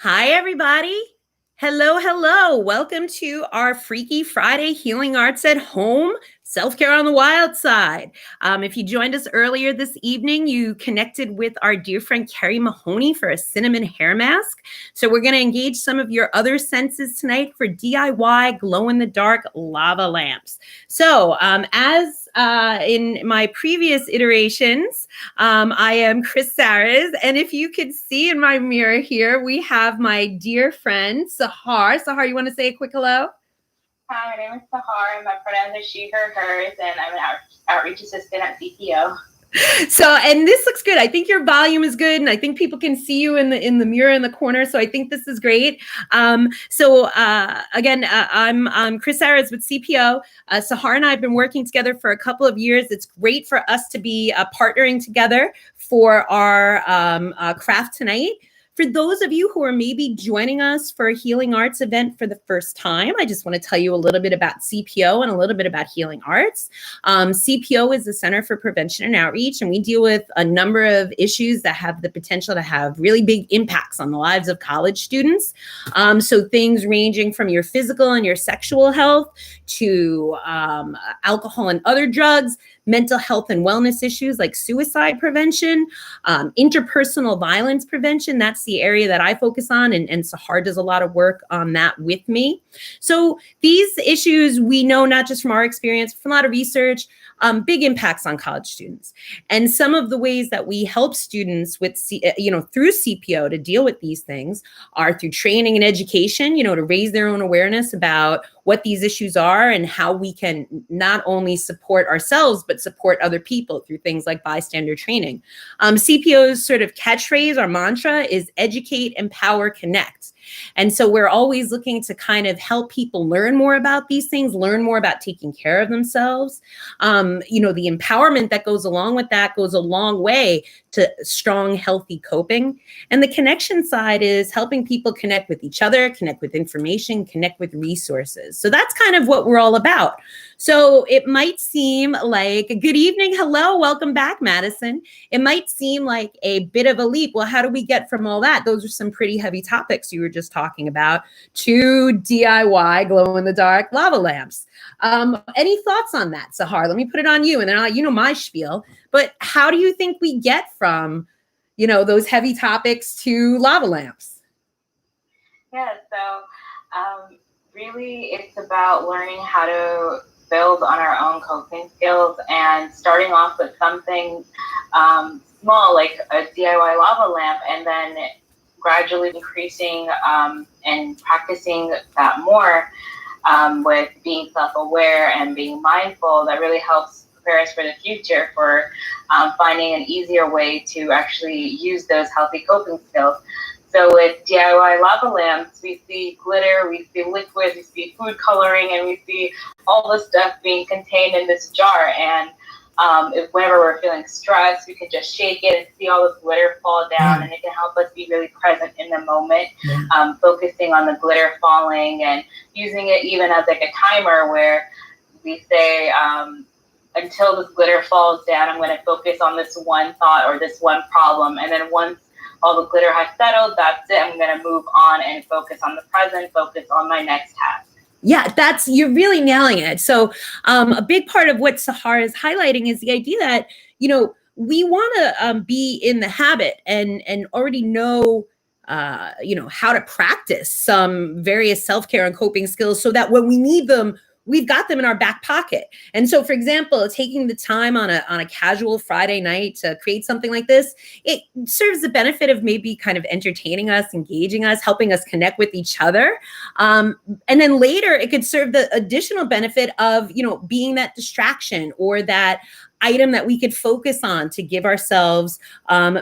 Hi, everybody. Hello, hello. Welcome to our Freaky Friday Healing Arts at Home Self-Care on the Wild Side. If you joined us earlier this evening, you connected with our dear friend Carrie Mahoney for a cinnamon hair mask. So we're going to engage some of your other senses tonight for DIY glow-in-the-dark lava lamps. So as in my previous iterations, I am Chris Saras, and if you could see in my mirror here, we have my dear friend, Sahar. Sahar, you want to say a quick hello? Hi, my name is Sahar. My pronouns are she, her, hers, and I'm an outreach assistant at CPO. So, and this looks good. I think your volume is good, and I think people can see you in the mirror in the corner. So I think this is great. Again, I'm Chris Saras with CPO. Sahar and I have been working together for a couple of years. It's great for us to be partnering together for our craft tonight. For those of you who are maybe joining us for a Healing Arts event for the first time, I just want to tell you a little bit about CPO and a little bit about Healing Arts. CPO is the Center for Prevention and Outreach, and we deal with a number of issues that have the potential to have really big impacts on the lives of college students. So things ranging from your physical and your sexual health to alcohol and other drugs, mental health and wellness issues like suicide prevention, interpersonal violence prevention. That's the area that I focus on, and Sahar does a lot of work on that with me. So these issues we know not just from our experience, from a lot of research, big impacts on college students. And some of the ways that we help students with, through CPO to deal with these things are through training and education, to raise their own awareness about what these issues are and how we can not only support ourselves, but support other people through things like bystander training. CPO's sort of catchphrase, our mantra is educate, empower, connect. And so we're always looking to kind of help people learn more about these things, learn more about taking care of themselves. The empowerment that goes along with that goes a long way to strong, healthy coping. And the connection side is helping people connect with each other, connect with information, connect with resources. So that's kind of what we're all about. So it might seem like, good evening, hello, welcome back, Madison. It might seem like a bit of a leap. Well, how do we get from all that? Those are some pretty heavy topics you were just talking about to DIY glow-in-the-dark lava lamps. Any thoughts on that, Sahar? Let me put it on you, and then my spiel. But how do you think we get from, those heavy topics to lava lamps? Yeah, so really it's about learning how to build on our own coping skills and starting off with something small like a DIY lava lamp, and then gradually increasing and practicing that more with being self-aware and being mindful. That really helps prepare us for the future, for finding an easier way to actually use those healthy coping skills. So with DIY lava lamps, we see glitter, we see liquids, we see food coloring, and we see all the stuff being contained in this jar. And whenever we're feeling stressed, we can just shake it and see all the glitter fall down, and it can help us be really present in the moment, focusing on the glitter falling and using it even as like a timer where we say, until this glitter falls down, I'm going to focus on this one thought or this one problem. And then once all the glitter has settled, that's it. I'm going to move on and focus on the present, focus on my next task. Yeah, you're really nailing it. So a big part of what Sahar is highlighting is the idea that, we want to be in the habit and already know, how to practice some various self-care and coping skills so that when we need them, we've got them in our back pocket. And so, for example, taking the time on a casual Friday night to create something like this, it serves the benefit of maybe kind of entertaining us, engaging us, helping us connect with each other. And then later, it could serve the additional benefit of, being that distraction or that item that we could focus on to give ourselves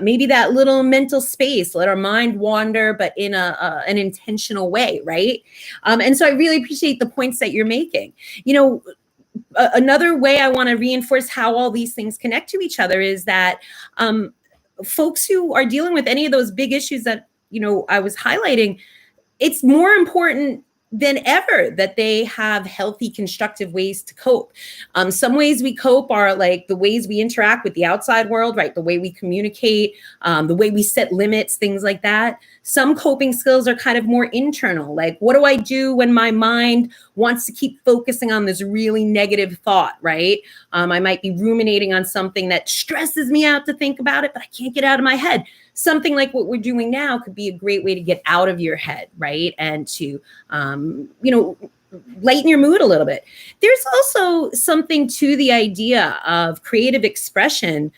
maybe that little mental space, let our mind wander, but in an intentional way, right? And so I really appreciate the points that you're making. Another way I want to reinforce how all these things connect to each other is that folks who are dealing with any of those big issues that, I was highlighting, it's more important than ever that they have healthy, constructive ways to cope. Some ways we cope are like the ways we interact with the outside world, right? The way we communicate, the way we set limits, things like that. Some coping skills are kind of more internal. Like, what do I do when my mind wants to keep focusing on this really negative thought, right? I might be ruminating on something that stresses me out to think about it, but I can't get out of my head. Something like what we're doing now could be a great way to get out of your head, right? And to, lighten your mood a little bit. There's also something to the idea of creative expression,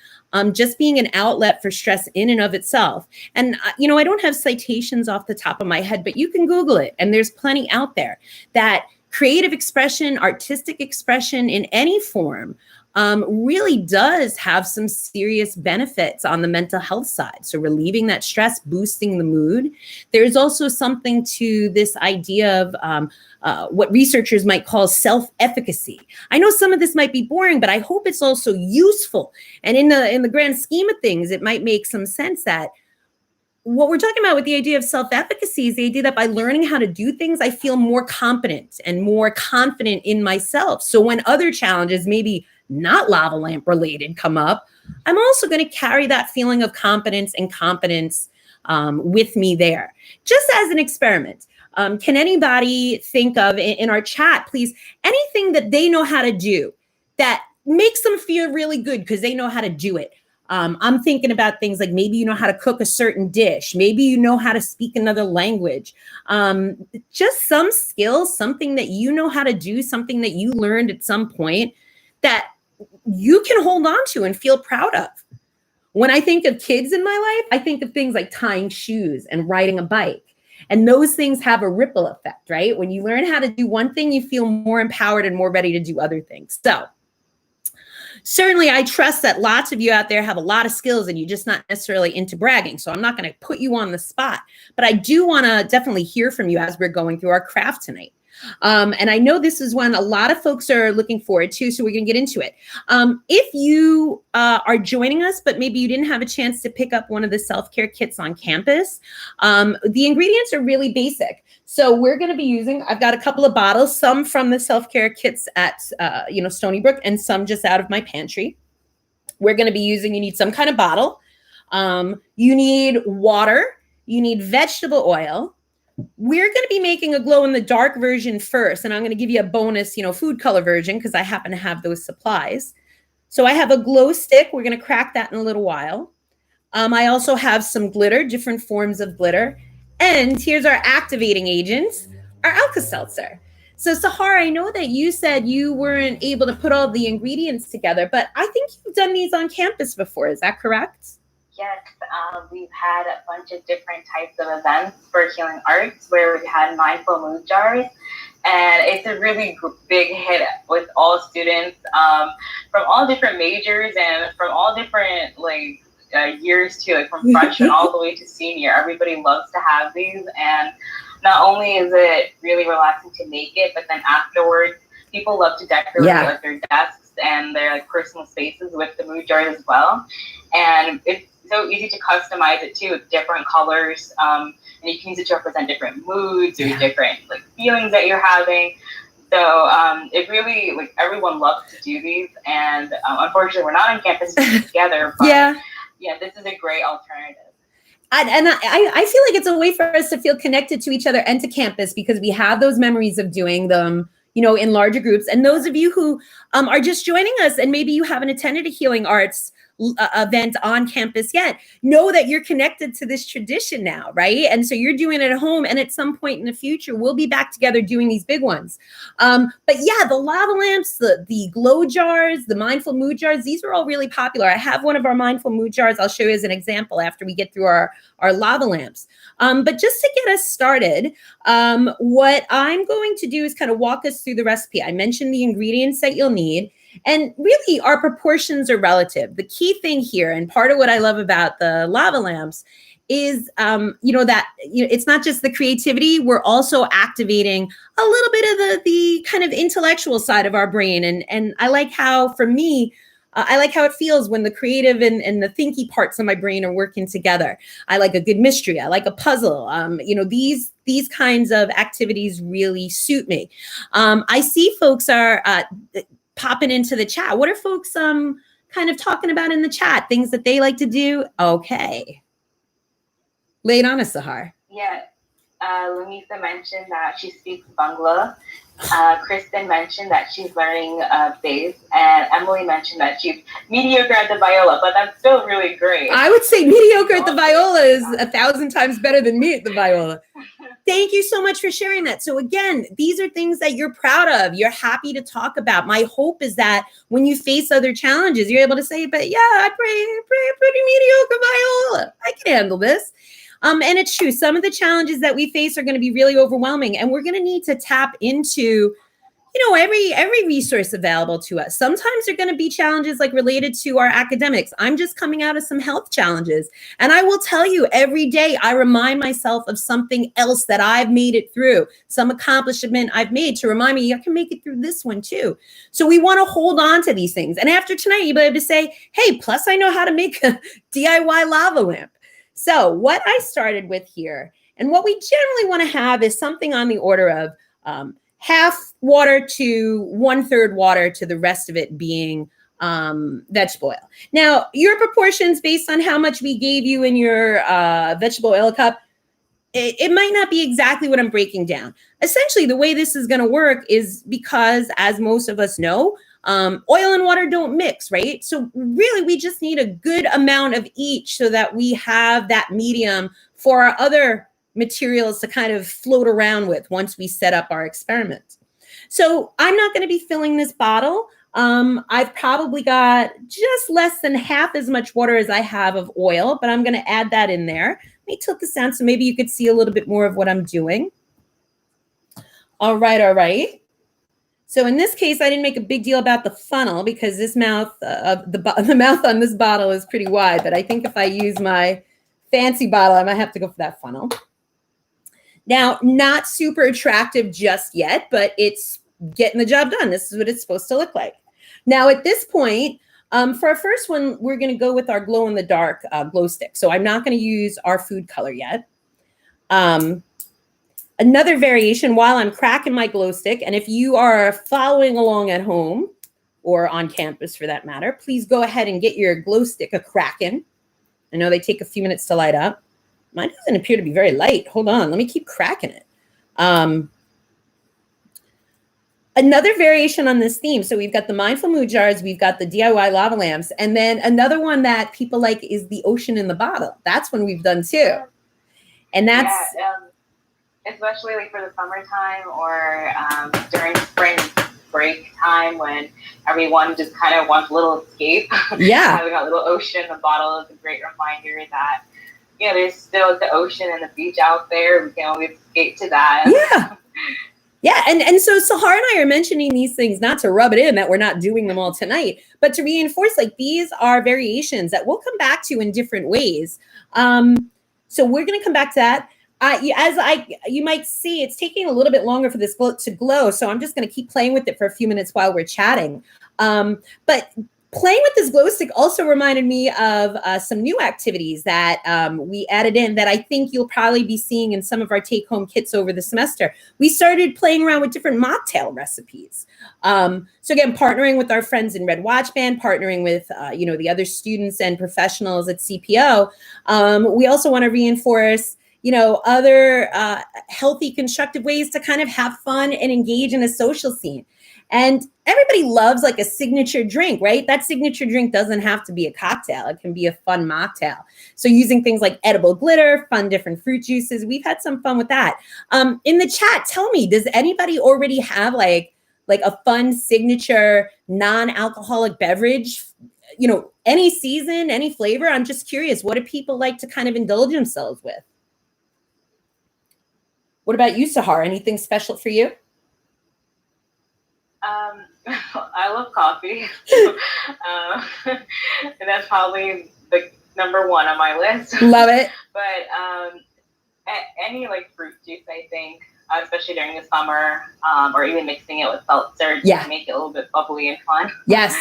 just being an outlet for stress in and of itself. And, I don't have citations off the top of my head, but you can Google it. And there's plenty out there that creative expression, artistic expression in any form really does have some serious benefits on the mental health side. So relieving that stress, boosting the mood. There's also something to this idea of what researchers might call self-efficacy. I know some of this might be boring, but I hope it's also useful. And in the grand scheme of things, it might make some sense that what we're talking about with the idea of self-efficacy is the idea that by learning how to do things, I feel more competent and more confident in myself. So when other challenges, maybe not lava lamp related, come up, I'm also going to carry that feeling of competence and confidence with me there. Just as an experiment, can anybody think of in our chat, please, anything that they know how to do that makes them feel really good because they know how to do it? I'm thinking about things like maybe you know how to cook a certain dish. Maybe you know how to speak another language. Just some skills, something that you know how to do, something that you learned at some point that you can hold on to and feel proud of. When I think of kids in my life, I think of things like tying shoes and riding a bike. And those things have a ripple effect, right? When you learn how to do one thing, you feel more empowered and more ready to do other things. So certainly, I trust that lots of you out there have a lot of skills and you're just not necessarily into bragging. So I'm not going to put you on the spot, but I do want to definitely hear from you as we're going through our craft tonight. And I know this is one a lot of folks are looking forward to, so we're going to get into it. If you are joining us, but maybe you didn't have a chance to pick up one of the self-care kits on campus, the ingredients are really basic. So we're going to be using, I've got a couple of bottles, some from the self-care kits at, Stony Brook and some just out of my pantry. We're going to be using, you need some kind of bottle. You need water. You need vegetable oil. We're going to be making a glow-in-the-dark version first, and I'm going to give you a bonus, food color version because I happen to have those supplies. So I have a glow stick. We're going to crack that in a little while. I also have some glitter, different forms of glitter. And here's our activating agents, our Alka-Seltzer. So Sahar, I know that you said you weren't able to put all the ingredients together, but I think you've done these on campus before. Is that correct? Yes, we've had a bunch of different types of events for Healing Arts where we've had mindful mood jars, and it's a really big hit with all students from all different majors and from all different years too, from freshman all the way to senior. Everybody loves to have these, and not only is it really relaxing to make it, but then afterwards, people love to decorate their desks and their personal spaces with the mood jars as well, and it's so easy to customize it too with different colors, and you can use it to represent different moods or different feelings that you're having. So it really everyone loves to do these, and unfortunately we're not on campus together. But this is a great alternative. I feel like it's a way for us to feel connected to each other and to campus because we have those memories of doing them, in larger groups. And those of you who are just joining us and maybe you haven't attended a Healing Arts event on campus yet, know that you're connected to this tradition now, right? And so you're doing it at home, and at some point in the future, we'll be back together doing these big ones. But yeah, the lava lamps, the glow jars, the mindful mood jars, these are all really popular. I have one of our mindful mood jars. I'll show you as an example after we get through our lava lamps. But just to get us started, what I'm going to do is kind of walk us through the recipe. I mentioned the ingredients that you'll need. And really, our proportions are relative. The key thing here, and part of what I love about the lava lamps is, it's not just the creativity. We're also activating a little bit of the kind of intellectual side of our brain. And I like how, for me, I like how it feels when the creative and the thinky parts of my brain are working together. I like a good mystery. I like a puzzle. These kinds of activities really suit me. I see folks are popping into the chat. What are folks kind of talking about in the chat? Things that they like to do? Okay. Lay it on us, Sahar. Yeah. Lamisa mentioned that she speaks Bangla. Kristen mentioned that she's learning bass, and Emily mentioned that she's mediocre at the viola, but that's still really great. I would say mediocre at the viola is 1,000 times better than me at the viola. Thank you so much for sharing that. So again, these are things that you're proud of. You're happy to talk about. My hope is that when you face other challenges, you're able to say, but yeah, I play pretty mediocre viola. I can handle this. And it's true. Some of the challenges that we face are going to be really overwhelming, and we're going to need to tap into, every resource available to us. Sometimes there are going to be challenges like related to our academics. I'm just coming out of some health challenges. And I will tell you, every day I remind myself of something else that I've made it through, some accomplishment I've made to remind me I can make it through this one too. So we want to hold on to these things. And after tonight, you'll be able to say, hey, plus I know how to make a DIY lava lamp. So what I started with here, and what we generally want to have is something on the order of half water to 1/3 water to the rest of it being vegetable oil. Now, your proportions based on how much we gave you in your vegetable oil cup, it might not be exactly what I'm breaking down. Essentially, the way this is going to work is because, as most of us know, oil and water don't mix, right? So really, we just need a good amount of each so that we have that medium for our other materials to kind of float around with once we set up our experiment. So I'm not going to be filling this bottle. I've probably got just less than half as much water as I have of oil, but I'm going to add that in there. Let me tilt this down so maybe you could see a little bit more of what I'm doing. All right. So in this case, I didn't make a big deal about the funnel because this mouth, the mouth on this bottle is pretty wide. But I think if I use my fancy bottle, I might have to go for that funnel. Now, not super attractive just yet, but it's getting the job done. This is what it's supposed to look like. Now, at this point, for our first one, we're going to go with our glow-in-the-dark glow stick. So I'm not going to use our food color yet. Another variation while I'm cracking my glow stick, and if you are following along at home or on campus for that matter, please go ahead and get your glow stick a-cracking. I know they take a few minutes to light up. Mine doesn't appear to be very light. Hold on, let me keep cracking it. Another variation on this theme. So we've got the mindful mood jars, we've got the DIY lava lamps, and then another one that people like is the ocean in the bottle. That's one we've done too. And that's... Yeah, especially like for the summertime or during spring break time when everyone just kind of wants a little escape. Yeah. Having a little ocean in the bottle is a great reminder that, there's still the ocean and the beach out there. We can always escape to that. Yeah. Yeah. And so Sahar and I are mentioning these things not to rub it in that we're not doing them all tonight, but to reinforce like these are variations that we'll come back to in different ways. So we're going to come back to that. You might see, it's taking a little bit longer for this to glow. So I'm just going to keep playing with it for a few minutes while we're chatting. But playing with this glow stick also reminded me of some new activities that we added in that I think you'll probably be seeing in some of our take-home kits over the semester. We started playing around with different mocktail recipes. So again, partnering with our friends in Red Watch Band, partnering with the other students and professionals at CPO. We also want to reinforce other healthy, constructive ways to kind of have fun and engage in a social scene. And everybody loves like a signature drink, right? That signature drink doesn't have to be a cocktail. It can be a fun mocktail. So using things like edible glitter, fun different fruit juices, we've had some fun with that. In the chat, tell me, does anybody already have like a fun signature non-alcoholic beverage? Any season, any flavor? I'm just curious, what do people like to kind of indulge themselves with? What about you, Sahar? Anything special for you? I love coffee. And that's probably the number one on my list. Love it. But any like fruit juice, I think, especially during the summer, or even mixing it with seltzer to make it a little bit bubbly and fun. Yes.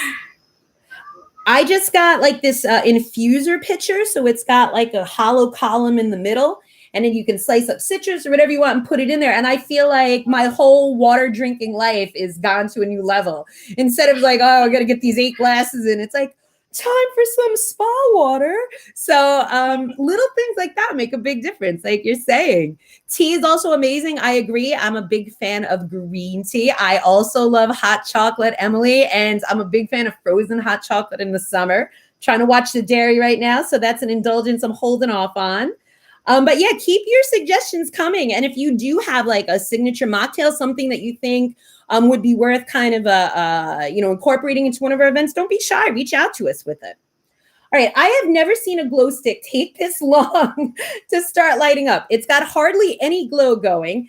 I just got like this infuser pitcher. So it's got like a hollow column in the middle. And then you can slice up citrus or whatever you want and put it in there. And I feel like my whole water drinking life is gone to a new level. Instead of like, oh, I got to get these 8 glasses in. It's like, time for some spa water. So little things like that make a big difference, like you're saying. Tea is also amazing. I agree. I'm a big fan of green tea. I also love hot chocolate, Emily, and I'm a big fan of frozen hot chocolate in the summer. Trying to watch the dairy right now, so that's an indulgence I'm holding off on. But yeah, keep your suggestions coming. And if you do have like a signature mocktail, something that you think would be worth kind of incorporating into one of our events, don't be shy. Reach out to us with it. All right, I have never seen a glow stick take this long to start lighting up. It's got hardly any glow going.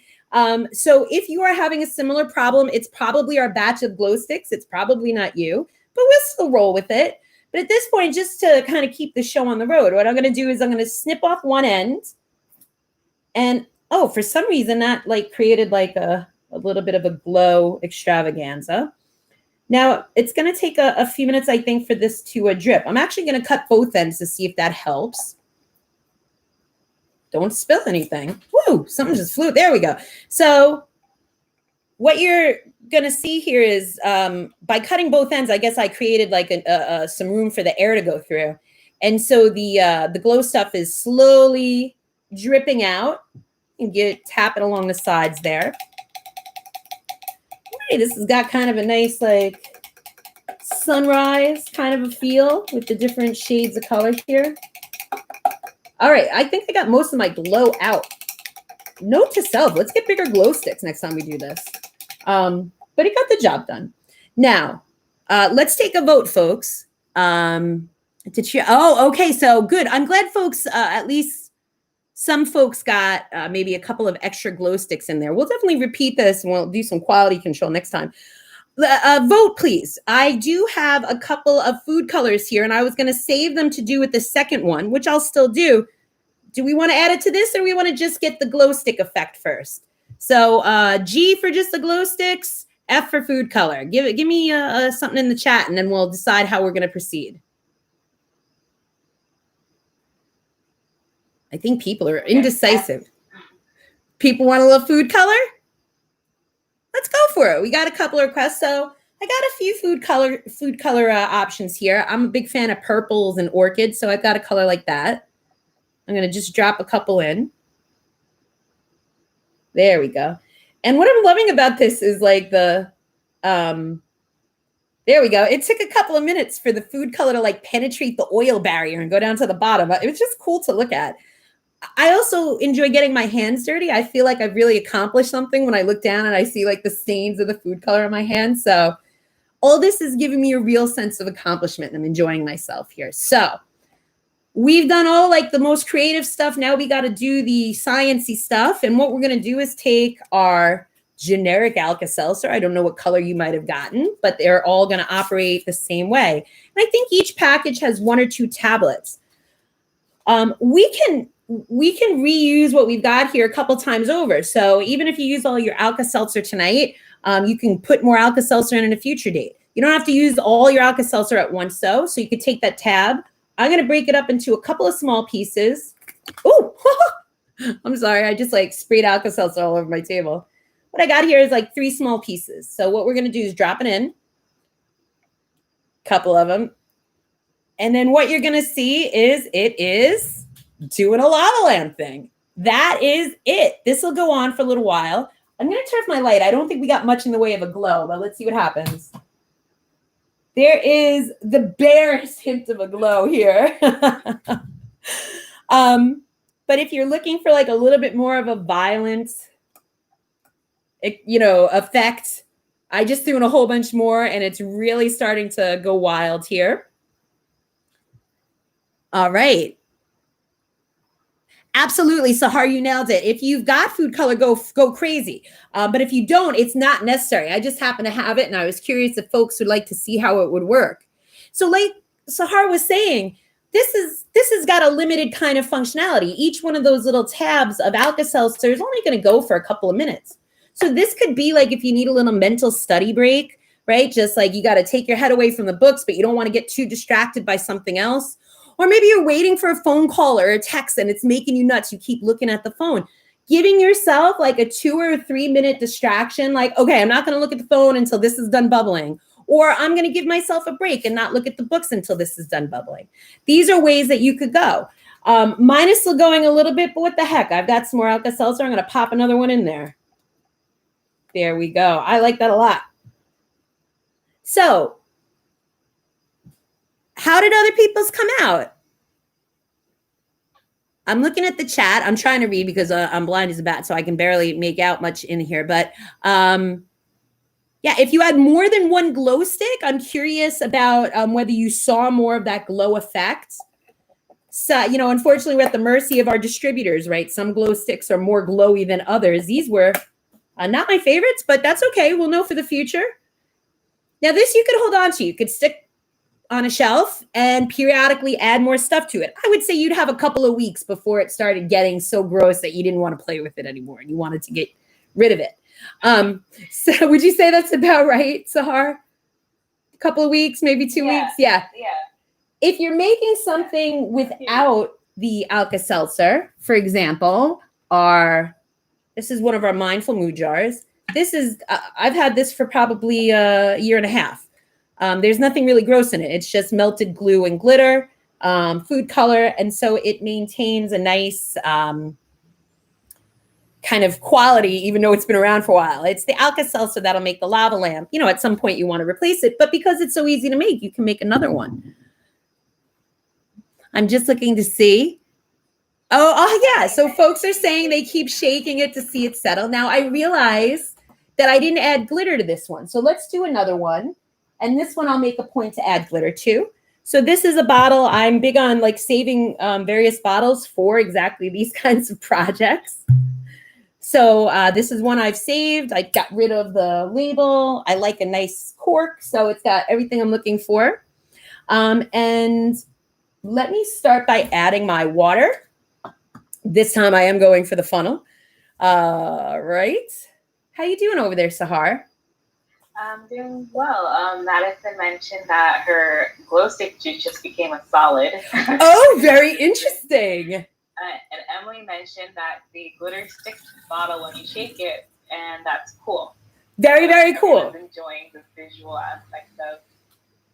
So if you are having a similar problem, it's probably our batch of glow sticks. It's probably not you, but we'll still roll with it. But at this point, just to kind of keep the show on the road, what I'm going to do is I'm going to snip off one end. And, oh, for some reason, that like created like a little bit of a glow extravaganza. Now, it's going to take a few minutes, I think, for this to drip. I'm actually going to cut both ends to see if that helps. Don't spill anything. Woo, something just flew. There we go. So what you're going to see here is by cutting both ends, I guess I created like some room for the air to go through. And so the glow stuff is slowly dripping out. And tap it along the sides there. Hey, this has got kind of a nice like sunrise kind of a feel with the different shades of color here. All right, I think I got most of my glow out. Note to self, let's get bigger glow sticks next time we do this. But it got the job done. Now, let's take a vote, folks. Oh, okay, so good. I'm glad folks, at least some folks got maybe a couple of extra glow sticks in there. We'll definitely repeat this and we'll do some quality control next time. Vote, please. I do have a couple of food colors here, and I was going to save them to do with the second one, which I'll still do. Do we want to add it to this, or we want to just get the glow stick effect first? So G for just the glow sticks, F for food color. Give me something in the chat, and then we'll decide how we're going to proceed. I think people are indecisive. People want a little food color? Let's go for it. We got a couple of requests. So I got a few food color options here. I'm a big fan of purples and orchids, so I've got a color like that. I'm going to just drop a couple in. There we go. And what I'm loving about this is like there we go. It took a couple of minutes for the food color to like penetrate the oil barrier and go down to the bottom. It was just cool to look at. I also enjoy getting my hands dirty. I feel like I've really accomplished something when I look down and I see like the stains of the food color on my hands. So all this is giving me a real sense of accomplishment, and I'm enjoying myself here. So we've done all like the most creative stuff. Now we got to do the sciencey stuff. And what we're going to do is take our generic Alka-Seltzer. I don't know what color you might have gotten, but they're all going to operate the same way. And I think each package has 1 or 2 tablets. We can reuse what we've got here a couple times over. So even if you use all your Alka-Seltzer tonight, you can put more Alka-Seltzer in a future date. You don't have to use all your Alka-Seltzer at once, though. So you could take that tab. I'm going to break it up into a couple of small pieces. Oh, I'm sorry. I just like sprayed Alka-Seltzer all over my table. What I got here is like 3 small pieces. So what we're going to do is drop it in. Couple of them. And then what you're going to see is it is doing a lava lamp thing. That is it. This will go on for a little while. I'm going to turn off my light. I don't think we got much in the way of a glow, but let's see what happens. There is the barest hint of a glow here. But if you're looking for like a little bit more of a violent, effect, I just threw in a whole bunch more, and it's really starting to go wild here. All right. Absolutely, Sahar, you nailed it. If you've got food color, go crazy. But if you don't, it's not necessary. I just happen to have it, and I was curious if folks would like to see how it would work. So like Sahar was saying, this has got a limited kind of functionality. Each one of those little tabs of Alka-Seltzer is only going to go for a couple of minutes. So this could be like if you need a little mental study break, right? Just like you got to take your head away from the books, but you don't want to get too distracted by something else. Or maybe you're waiting for a phone call or a text and it's making you nuts. You keep looking at the phone. Giving yourself like a 2 or 3 minute distraction, like, okay, I'm not going to look at the phone until this is done bubbling. Or I'm going to give myself a break and not look at the books until this is done bubbling. These are ways that you could go. Mine is still going a little bit, but what the heck? I've got some more Alka-Seltzer. I'm going to pop another one in there. There we go. I like that a lot. So, how did other people's come out? I'm looking at the chat. I'm trying to read because I'm blind as a bat, so I can barely make out much in here. But yeah, if you had more than one glow stick, I'm curious about whether you saw more of that glow effect. So, you know, unfortunately, we're at the mercy of our distributors, right? Some glow sticks are more glowy than others. These were not my favorites, but that's okay. We'll know for the future. Now, this you could hold on to. You could stick on a shelf and periodically add more stuff to it. I would say you'd have a couple of weeks before it started getting so gross that you didn't want to play with it anymore and you wanted to get rid of it. So would you say that's about right, Sahar? A couple of weeks, maybe 2 weeks? Yeah. If you're making something without the Alka-Seltzer, for example, this is one of our Mindful Mood jars. This is, I've had this for probably a year and a half. There's nothing really gross in it. It's just melted glue and glitter, food color. And so it maintains a nice kind of quality, even though it's been around for a while. It's the Alka-Seltzer that'll make the lava lamp. You know, at some point you want to replace it, but because it's so easy to make, you can make another one. I'm just looking to see. Oh yeah. So folks are saying they keep shaking it to see it settle. Now I realize that I didn't add glitter to this one. So let's do another one. And this one I'll make a point to add glitter to. So this is a bottle. I'm big on like saving various bottles for exactly these kinds of projects. So this is one I've saved. I got rid of the label. I like a nice cork. So it's got everything I'm looking for. And let me start by adding my water. This time I am going for the funnel. Right. How you doing over there, Sahar? I'm doing well. Madison mentioned that her glow stick juice just became a solid. Oh, very interesting. And Emily mentioned that the glitter sticks to the bottle when you shake it, and that's cool. Very, very cool. Everyone's enjoying the visual aspect of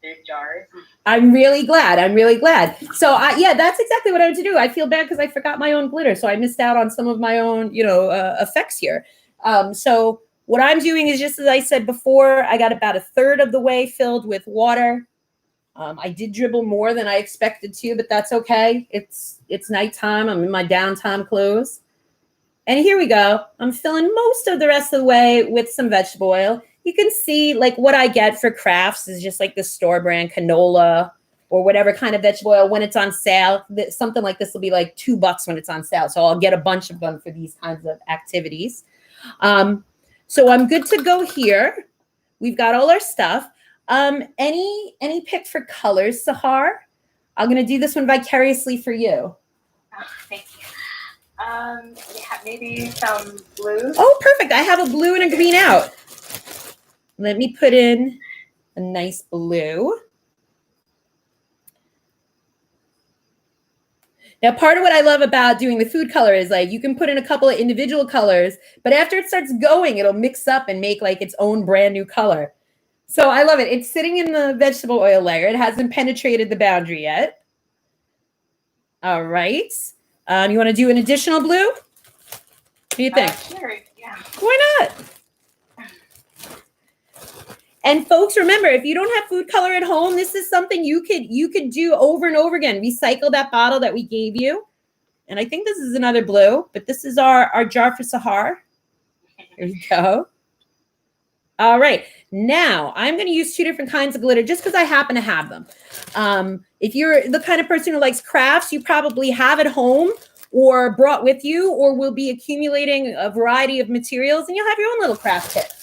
their jars. I'm really glad. I'm really glad. So yeah, that's exactly what I had to do. I feel bad because I forgot my own glitter, so I missed out on some of my own, effects here. So what I'm doing is just as I said before, I got about a third of the way filled with water. I did dribble more than I expected to, but that's okay. It's nighttime. I'm in my downtime clothes. And here we go. I'm filling most of the rest of the way with some vegetable oil. You can see like what I get for crafts is just like the store brand canola or whatever kind of vegetable oil when it's on sale. Something like this will be like $2 when it's on sale. So I'll get a bunch of them for these kinds of activities. So I'm good to go here. We've got all our stuff. Any pick for colors, Sahar? I'm going to do this one vicariously for you. Oh, thank you. Yeah, maybe some blue. Oh, perfect. I have a blue and a green out. Let me put in a nice blue. Now, part of what I love about doing the food color is like you can put in a couple of individual colors, but after it starts going, it'll mix up and make like its own brand new color. So I love it. It's sitting in the vegetable oil layer. It hasn't penetrated the boundary yet. All right. You want to do an additional blue? What do you think? Sure, yeah. Why not? And folks, remember, if you don't have food color at home, this is something you could do over and over again. Recycle that bottle that we gave you. And I think this is another blue, but this is our jar for Sahar. There you go. All right. Now, I'm going to use 2 different kinds of glitter just because I happen to have them. If you're the kind of person who likes crafts, you probably have at home or brought with you or will be accumulating a variety of materials, and you'll have your own little craft kit.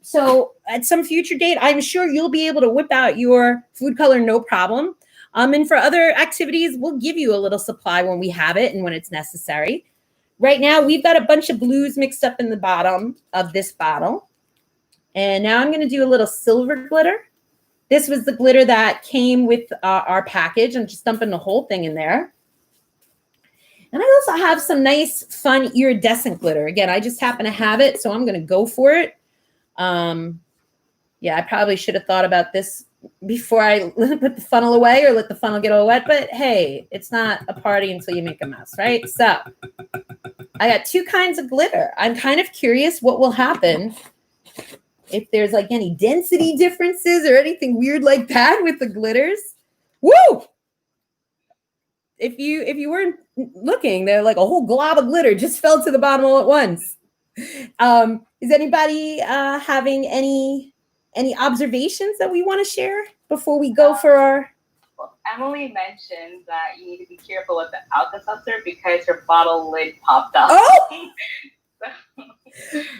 So at some future date, I'm sure you'll be able to whip out your food color no problem. And for other activities, we'll give you a little supply when we have it and when it's necessary. Right now, we've got a bunch of blues mixed up in the bottom of this bottle. And now I'm going to do a little silver glitter. This was the glitter that came with our package. I'm just dumping the whole thing in there. And I also have some nice, fun iridescent glitter. Again, I just happen to have it, so I'm going to go for it. Yeah, I probably should have thought about this before I put the funnel away or let the funnel get all wet. But hey, it's not a party until you make a mess, right? So I got two kinds of glitter. I'm kind of curious what will happen if there's like any density differences or anything weird like that with the glitters. Woo! If you weren't looking, they're like a whole glob of glitter just fell to the bottom all at once. Is anybody having any observations that we want to share before we go for our? Well, Emily mentioned that you need to be careful with the Alka-Seltzer because her bottle lid popped off. Oh!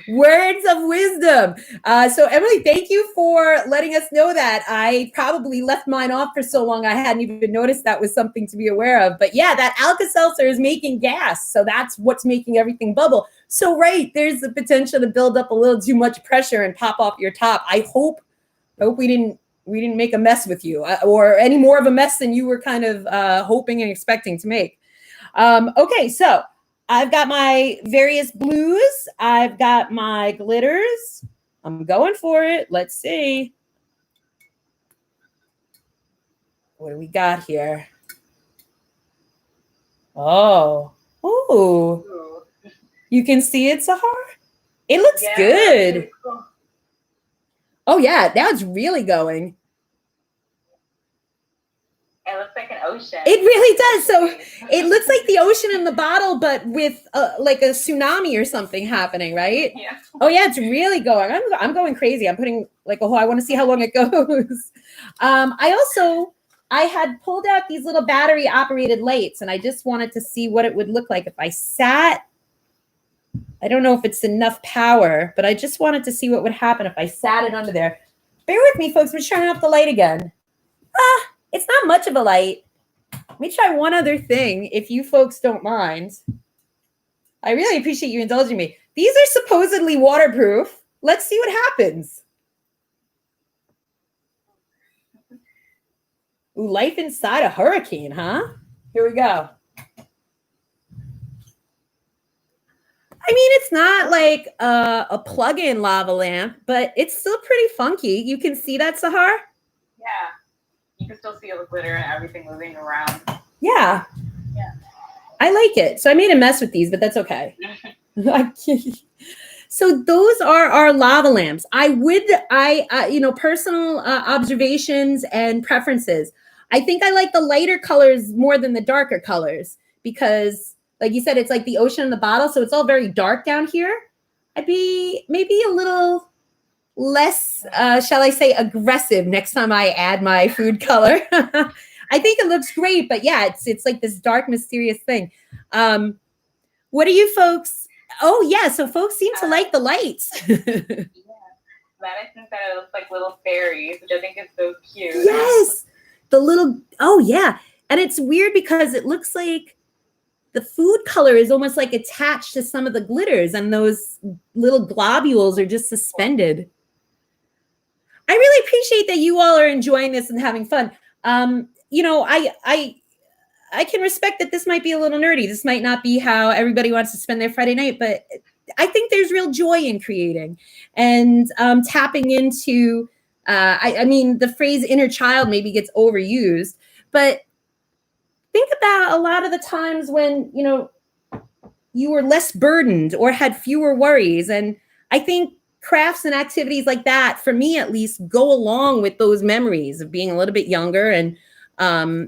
Words of wisdom. So Emily, thank you for letting us know that. I probably left mine off for so long I hadn't even noticed that was something to be aware of. But yeah, that Alka-Seltzer is making gas. So that's what's making everything bubble. So right, there's the potential to build up a little too much pressure and pop off your top. I hope we didn't make a mess with you or any more of a mess than you were kind of hoping and expecting to make. Okay, so I've got my various blues. I've got my glitters. I'm going for it. Let's see. What do we got here? Oh. Ooh. You can see it, Sahar? It looks good. Cool. Oh, yeah. Now it's really going. It looks like an ocean. It really does. So it looks like the ocean in the bottle, but with like a tsunami or something happening, right? Yeah. Oh yeah, it's really going. I'm going crazy. I'm putting like I want to see how long it goes. I had pulled out these little battery operated lights, and I just wanted to see what it would look like if I sat. I don't know if it's enough power, but I just wanted to see what would happen if I sat it under there. Bear with me, folks. We're turning off the light again. It's not much of a light. Let me try one other thing, if you folks don't mind. I really appreciate you indulging me. These are supposedly waterproof. Let's see what happens. Ooh, life inside a hurricane, huh? Here we go. I mean, it's not like a plug-in lava lamp, but it's still pretty funky. You can see that, Sahar? Yeah. You can still see the glitter and everything moving around. Yeah. Yeah. I like it. So I made a mess with these, but that's okay. So those are our lava lamps. Personal observations and preferences. I think I like the lighter colors more than the darker colors because, like you said, it's like the ocean in the bottle. So it's all very dark down here. I'd be maybe a little less, shall I say, aggressive next time I add my food color. I think it looks great, but yeah, it's like this dark, mysterious thing. What are you folks? Oh yeah, so folks seem to like the lights. Yeah, I think that it looks like little fairies, which I think is so cute. Yes, oh yeah, and it's weird because it looks like the food color is almost like attached to some of the glitters, and those little globules are just suspended. I really appreciate that you all are enjoying this and having fun. I can respect that this might be a little nerdy. This might not be how everybody wants to spend their Friday night, but I think there's real joy in creating and tapping into, the phrase inner child maybe gets overused, but think about a lot of the times when, you were less burdened or had fewer worries. And I think crafts and activities like that, for me at least, go along with those memories of being a little bit younger and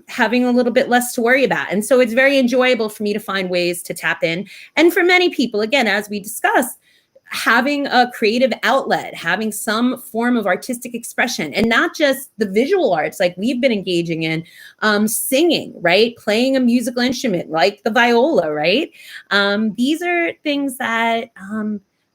having a little bit less to worry about. And so it's very enjoyable for me to find ways to tap in. And for many people, again, as we discussed, having a creative outlet, having some form of artistic expression, and not just the visual arts like we've been engaging in, singing, right? Playing a musical instrument like the viola, right? These are things that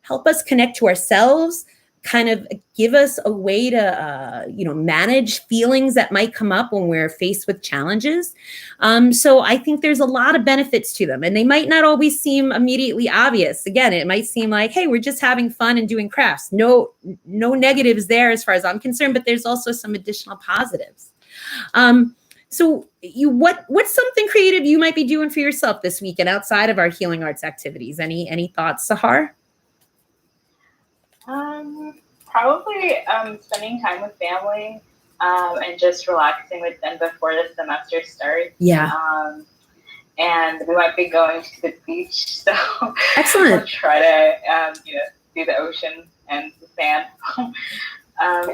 help us connect to ourselves, kind of give us a way to, manage feelings that might come up when we're faced with challenges. So I think there's a lot of benefits to them, and they might not always seem immediately obvious. Again, it might seem like, hey, we're just having fun and doing crafts. No negatives there as far as I'm concerned, but there's also some additional positives. So what's something creative you might be doing for yourself this weekend outside of our healing arts activities? Any thoughts, Sahar? Probably spending time with family and just relaxing with them before the semester starts. Yeah. And we might be going to the beach, so excellent. We'll try to see the ocean and the sand.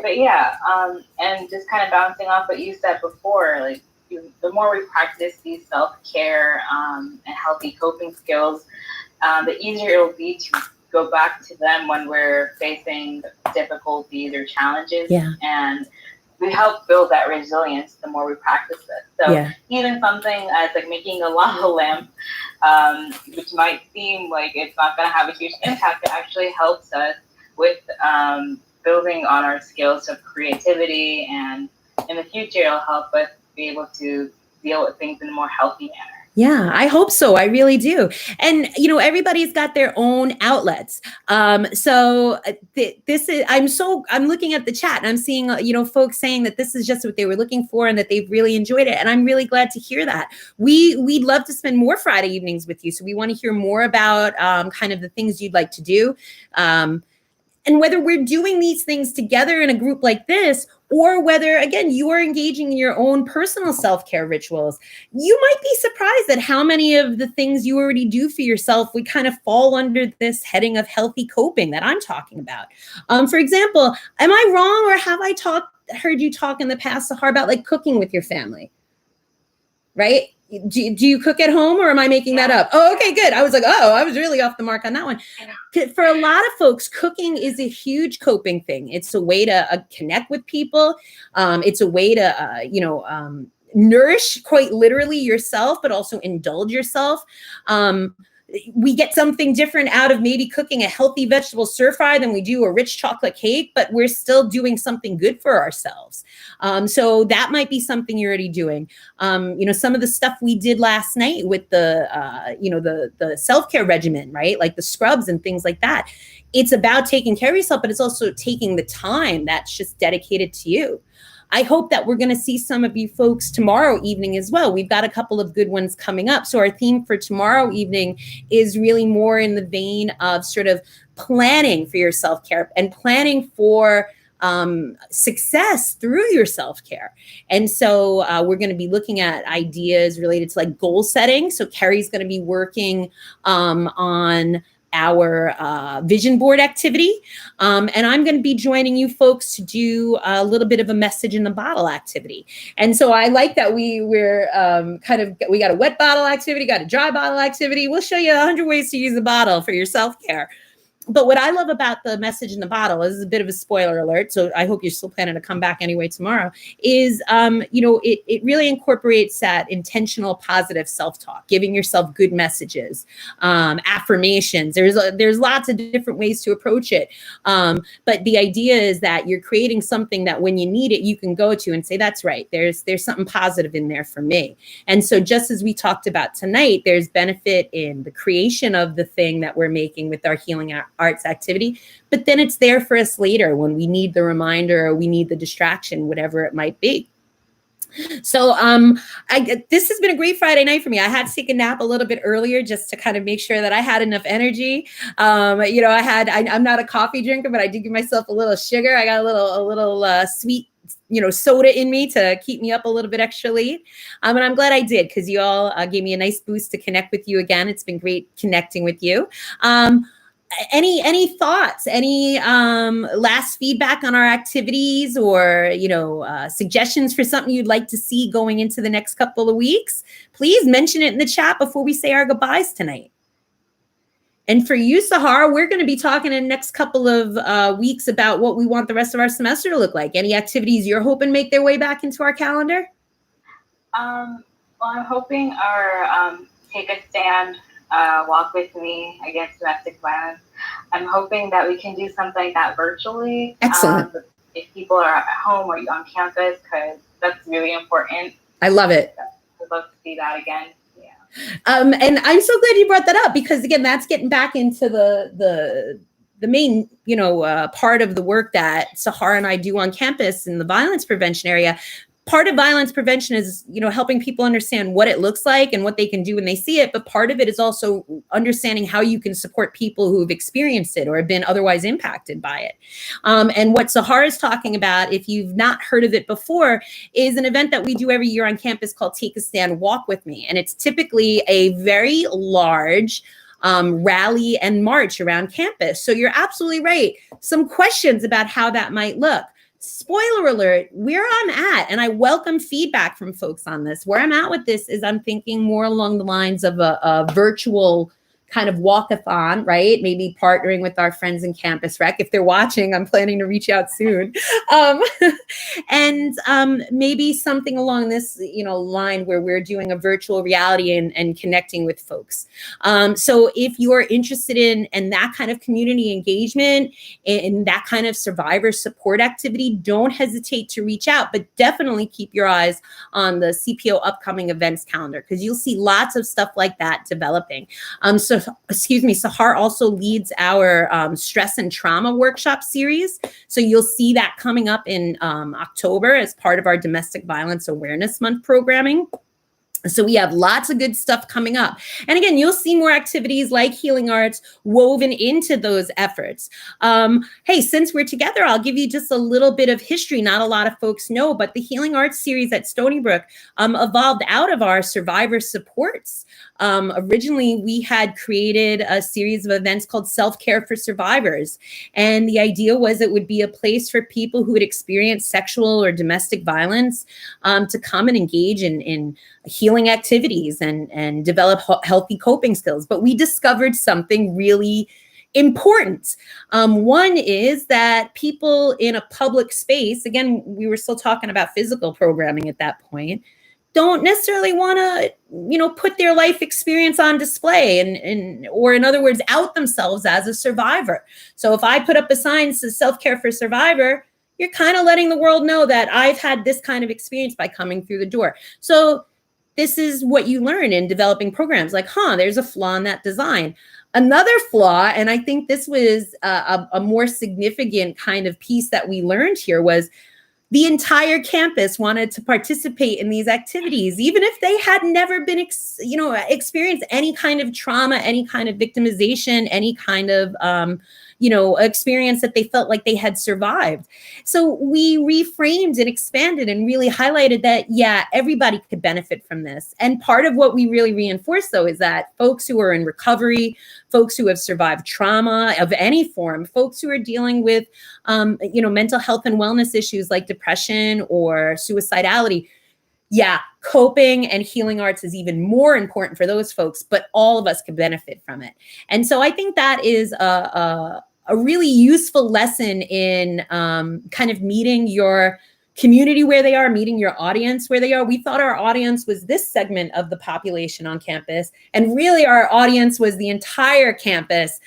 But yeah, and just kind of bouncing off what you said before, like the more we practice these self-care and healthy coping skills, the easier it'll be to go back to them when we're facing difficulties or challenges. Yeah. And we help build that resilience the more we practice it. So even something as like making a lava lamp, which might seem like it's not going to have a huge impact, it actually helps us with building on our skills of creativity, and in the future it'll help us be able to deal with things in a more healthy manner. Yeah, I hope so. I really do. And, everybody's got their own outlets. So this is, I'm looking at the chat and I'm seeing, folks saying that this is just what they were looking for and that they've really enjoyed it. And I'm really glad to hear that. We'd love to spend more Friday evenings with you. So we want to hear more about kind of the things you'd like to do. And whether we're doing these things together in a group like this, or whether, again, you are engaging in your own personal self-care rituals, you might be surprised at how many of the things you already do for yourself would kind of fall under this heading of healthy coping that I'm talking about. For example, am I wrong, or have I heard you talk in the past, Sahar, about like cooking with your family, right? Do you cook at home, or am I making that up? Oh, okay, good. I was like, I was really off the mark on that one. For a lot of folks, cooking is a huge coping thing. It's a way to connect with people. It's a way to, nourish quite literally yourself, but also indulge yourself. We get something different out of maybe cooking a healthy vegetable stir fry than we do a rich chocolate cake, but we're still doing something good for ourselves. So that might be something you're already doing. Some of the stuff we did last night with the self-care regimen, right? Like the scrubs and things like that. It's about taking care of yourself, but it's also taking the time that's just dedicated to you. I hope that we're going to see some of you folks tomorrow evening as well. We've got a couple of good ones coming up. So our theme for tomorrow evening is really more in the vein of sort of planning for your self-care and planning for success through your self-care. And so we're going to be looking at ideas related to like goal setting. So Carrie's going to be working on our vision board activity. And I'm going to be joining you folks to do a little bit of a message in the bottle activity. And so I like that we got a wet bottle activity, got a dry bottle activity. We'll show you 100 ways to use a bottle for your self-care. But what I love about the message in the bottle, this is a bit of a spoiler alert, so I hope you're still planning to come back anyway tomorrow, is, it really incorporates that intentional positive self-talk, giving yourself good messages, affirmations. There's lots of different ways to approach it. But the idea is that you're creating something that when you need it, you can go to and say, that's right, there's something positive in there for me. And so just as we talked about tonight, there's benefit in the creation of the thing that we're making with our healing arts activity, but then it's there for us later when we need the reminder or we need the distraction, whatever it might be. So this has been a great Friday night for me. I had to take a nap a little bit earlier just to kind of make sure that I had enough energy. I'm not a coffee drinker, but I did give myself a little sugar. I got a little sweet soda in me to keep me up a little bit extra late. And I'm glad I did, because you all gave me a nice boost to connect with you again. It's been great connecting with you. Any thoughts, any last feedback on our activities, or suggestions for something you'd like to see going into the next couple of weeks? Please mention it in the chat before we say our goodbyes tonight. And for you, Sahar, we're going to be talking in the next couple of weeks about what we want the rest of our semester to look like. Any activities you're hoping make their way back into our calendar? Well, I'm hoping our Take a Stand, Walk With Me Against Domestic Violence I'm hoping that we can do something like that virtually. Excellent. If people are at home or on campus, because that's really important. I love it. I'd love to see that again. Yeah. And I'm so glad you brought that up, because again, that's getting back into the main, part of the work that Sahar and I do on campus in the violence prevention area. Part of violence prevention is, helping people understand what it looks like and what they can do when they see it. But part of it is also understanding how you can support people who have experienced it or have been otherwise impacted by it. And what Sahar is talking about, if you've not heard of it before, is an event that we do every year on campus called Take a Stand, Walk With Me. And it's typically a very large rally and march around campus. So you're absolutely right. Some questions about how that might look. Spoiler alert, where I'm at, and I welcome feedback from folks on this, where I'm at with this is I'm thinking more along the lines of a virtual kind of walkathon, right? Maybe partnering with our friends in Campus Rec. If they're watching, I'm planning to reach out soon. And maybe something along this, line where we're doing a virtual reality and connecting with folks. So if you're interested in that kind of community engagement, in that kind of survivor support activity, don't hesitate to reach out, but definitely keep your eyes on the CPO upcoming events calendar, because you'll see lots of stuff like that developing. Sahar also leads our stress and trauma workshop series. So you'll see that coming up in October as part of our Domestic Violence Awareness Month programming. So we have lots of good stuff coming up. And again, you'll see more activities like Healing Arts woven into those efforts. Hey, since we're together, I'll give you just a little bit of history. Not a lot of folks know, but the Healing Arts series at Stony Brook evolved out of our survivor supports. Originally, we had created a series of events called Self-Care for Survivors. And the idea was it would be a place for people who had experienced sexual or domestic violence to come and engage in healing activities and develop healthy coping skills. But we discovered something really important. One is that people in a public space, again, we were still talking about physical programming at that point, don't necessarily want to, put their life experience on display or in other words, out themselves as a survivor. So if I put up a sign that says Self-Care for Survivor, you're kind of letting the world know that I've had this kind of experience by coming through the door. So this is what you learn in developing programs, like, there's a flaw in that design. Another flaw, and I think this was a more significant kind of piece that we learned here, was the entire campus wanted to participate in these activities, even if they had never been, experienced any kind of trauma, any kind of victimization, any kind of, experience that they felt like they had survived. So we reframed and expanded and really highlighted that, everybody could benefit from this. And part of what we really reinforce, though, is that folks who are in recovery, folks who have survived trauma of any form, folks who are dealing with, mental health and wellness issues like depression or suicidality, coping and healing arts is even more important for those folks, but all of us could benefit from it. And so I think that is a really useful lesson in kind of meeting your community where they are, meeting your audience where they are. We thought our audience was this segment of the population on campus, and really our audience was the entire campus,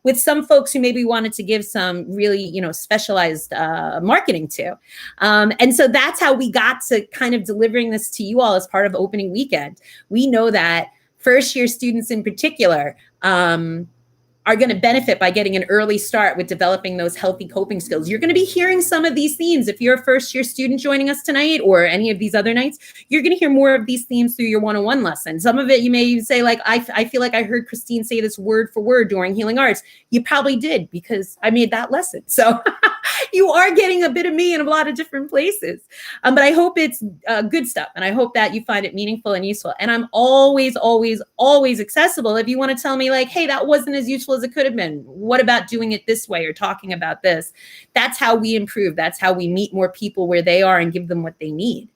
with some folks who maybe wanted to give some really, specialized marketing to. And so that's how we got to kind of delivering this to you all as part of opening weekend. We know that first year students in particular, are going to benefit by getting an early start with developing those healthy coping skills. You're going to be hearing some of these themes. If you're a first year student joining us tonight or any of these other nights, you're going to hear more of these themes through your one-on-one lesson. Some of it you may say, like, I feel like I heard Christine say this word for word during Healing Arts. You probably did, because I made that lesson. So you are getting a bit of me in a lot of different places. But I hope it's good stuff. And I hope that you find it meaningful and useful. And I'm always, always, always accessible. If you want to tell me, like, hey, that wasn't as useful as it could have been. What about doing it this way or talking about this? That's how we improve. That's how we meet more people where they are and give them what they need.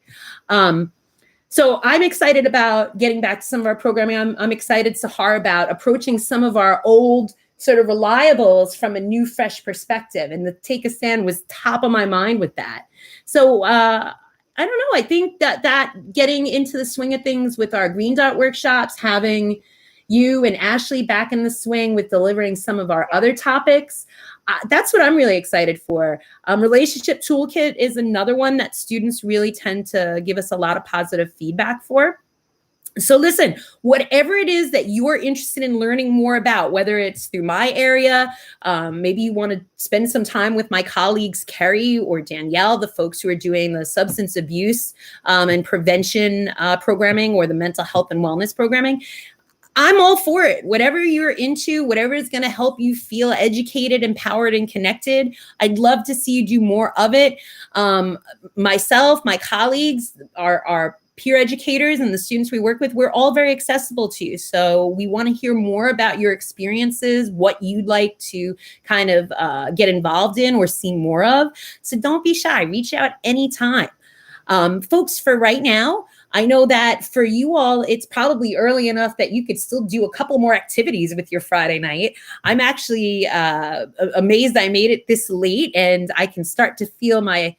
So I'm excited about getting back to some of our programming. I'm excited, Sahar, about approaching some of our old sort of reliables from a new, fresh perspective. And the Take a Stand was top of my mind with that. So I don't know. I think that getting into the swing of things with our Green Dot workshops, having you and Ashley back in the swing with delivering some of our other topics. That's what I'm really excited for. Relationship Toolkit is another one that students really tend to give us a lot of positive feedback for. So listen, whatever it is that you're interested in learning more about, whether it's through my area, maybe you want to spend some time with my colleagues, Kerry or Danielle, the folks who are doing the substance abuse and prevention programming or the mental health and wellness programming, I'm all for it. Whatever you're into, whatever is going to help you feel educated, empowered, and connected, I'd love to see you do more of it. Myself, my colleagues, our peer educators and the students we work with, we're all very accessible to you. So we want to hear more about your experiences, what you'd like to kind of get involved in or see more of. So don't be shy. Reach out anytime. Folks, for right now, I know that for you all, it's probably early enough that you could still do a couple more activities with your Friday night. I'm actually amazed I made it this late and I can start to feel my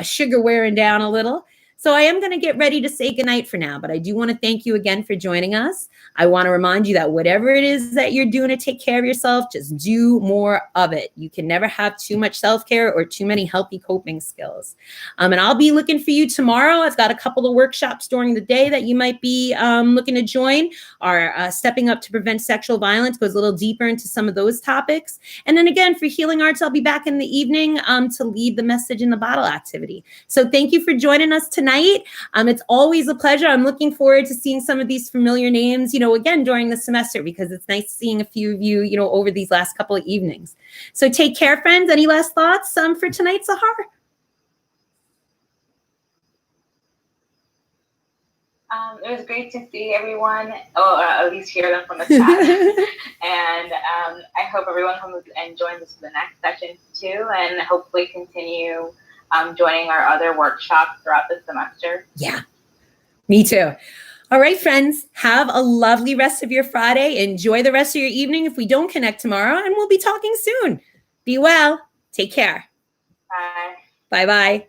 sugar wearing down a little. So I am going to get ready to say goodnight for now, but I do want to thank you again for joining us. I want to remind you that whatever it is that you're doing to take care of yourself, just do more of it. You can never have too much self-care or too many healthy coping skills. And I'll be looking for you tomorrow. I've got a couple of workshops during the day that you might be looking to join. Our Stepping Up to Prevent Sexual Violence goes a little deeper into some of those topics. And then again, for Healing Arts, I'll be back in the evening to lead the Message in the Bottle activity. So thank you for joining us tonight. It's always a pleasure. I'm looking forward to seeing some of these familiar names, again, during the semester, because it's nice seeing a few of you, over these last couple of evenings. So take care, friends. Any last thoughts for tonight, Sahar? It was great to see everyone, or at least hear them from the chat. And I hope everyone comes and joins us for the next session too, and hopefully continue joining our other workshops throughout the semester. Yeah, me too. All right, friends, have a lovely rest of your Friday. Enjoy the rest of your evening if we don't connect tomorrow, and we'll be talking soon. Be well. Take care. Bye. Bye-bye.